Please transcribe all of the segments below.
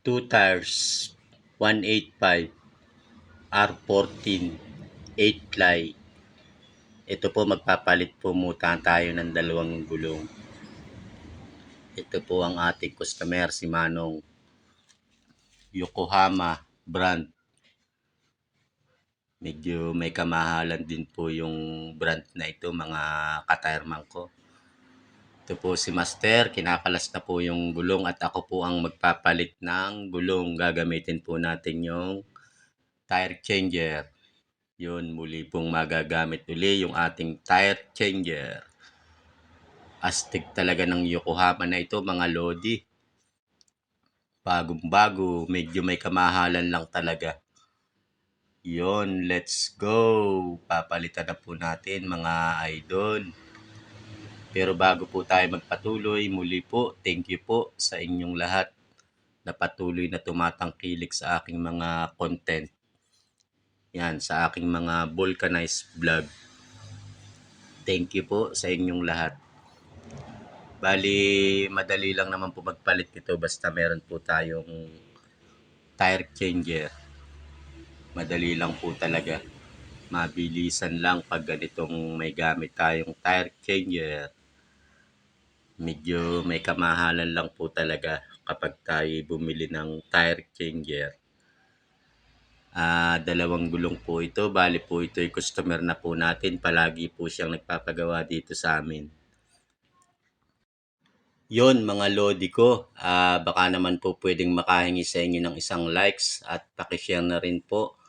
2 tires, 185, R14, 8 ply. Ito po magpapalit po muna tayo ng dalawang gulong. Ito po ang ating customer, si Manong. Yokohama brand. Medyo may kamahalan din po yung brand na ito, mga ka-tireman ko. Ito po si Master, kinakalas na po yung gulong at ako po ang magpapalit ng gulong. Gagamitin po natin yung tire changer. Yun, muli pong magagamit uli yung ating tire changer. Astig talaga ng Yokohama na ito, mga lodi. Bagong-bago, medyo may kamahalan lang talaga. Yun, let's go! Papalitan na po natin, mga idol. Pero bago po tayo magpatuloy, muli po, thank you po sa inyong lahat na patuloy na tumatangkilik sa aking mga content. Yan, sa aking mga vulcanized vlog. Thank you po sa inyong lahat. Bali, madali lang naman po magpalit nito basta meron po tayong tire changer. Madali lang po talaga. Mabilisan lang pag ganitong may gamit tayong tire changer. Medyo may kamahalan lang po talaga kapag tayo bumili ng tire changer. Dalawang gulong po ito. Bali po ito ay customer na po natin. Palagi po siyang nagpapagawa dito sa amin. Yon mga lodi ko, baka naman po pwedeng makahingi sa inyo ng isang likes at pakishare na rin po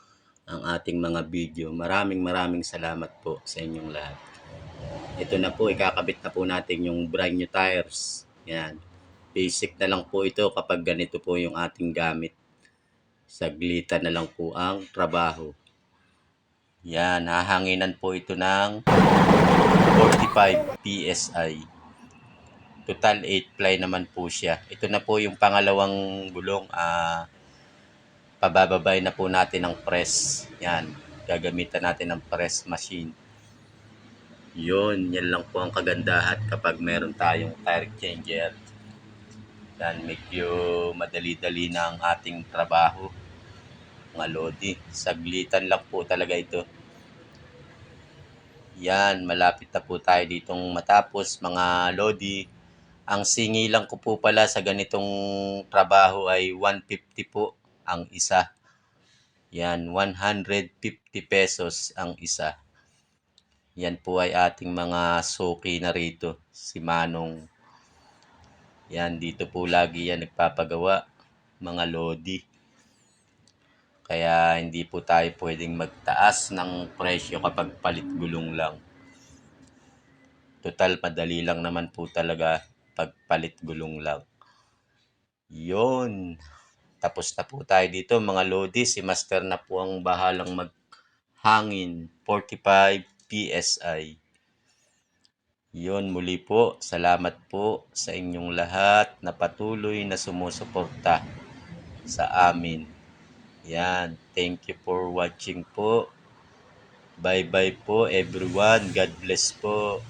ang ating mga video. Maraming salamat po sa inyong lahat. Ito na po, ikakabit na po natin yung brand new tires. Yan. Basic na lang po ito kapag ganito po yung ating gamit. Saglitan na lang po ang trabaho. Yan, hahanginan po ito ng 45 PSI. Total 8 ply naman po siya. Ito na po yung pangalawang gulong. Pabababay na po natin ang press. Yan. Gagamitan natin ng press machine. Yun. Yan lang po ang kagandahan kapag meron tayong tire changer. Yan. Medyo madali-dali na ang ating trabaho. Mga lodi. Saglitan lang po talaga ito. Yan. Malapit na po tayo ditong matapos, mga lodi. Ang singi lang ko po pala sa ganitong trabaho ay 150 po ang isa. Yan, 150 pesos ang isa. Yan po ay ating mga suki na rito, si Manong. Yan, dito po lagi yan nagpapagawa, mga lodi. Kaya hindi po tayo pwedeng magtaas ng presyo kapag palit gulong lang. Total, madali lang naman po talaga pagpalit gulong lang. Yon. Tapos na po tayo dito, mga lodi. Si Master na po ang bahalang maghangin. 45 PSI. Yon, muli po. Salamat po sa inyong lahat na patuloy na sumusuporta sa amin. Yan. Thank you for watching po. Bye-bye po everyone. God bless po.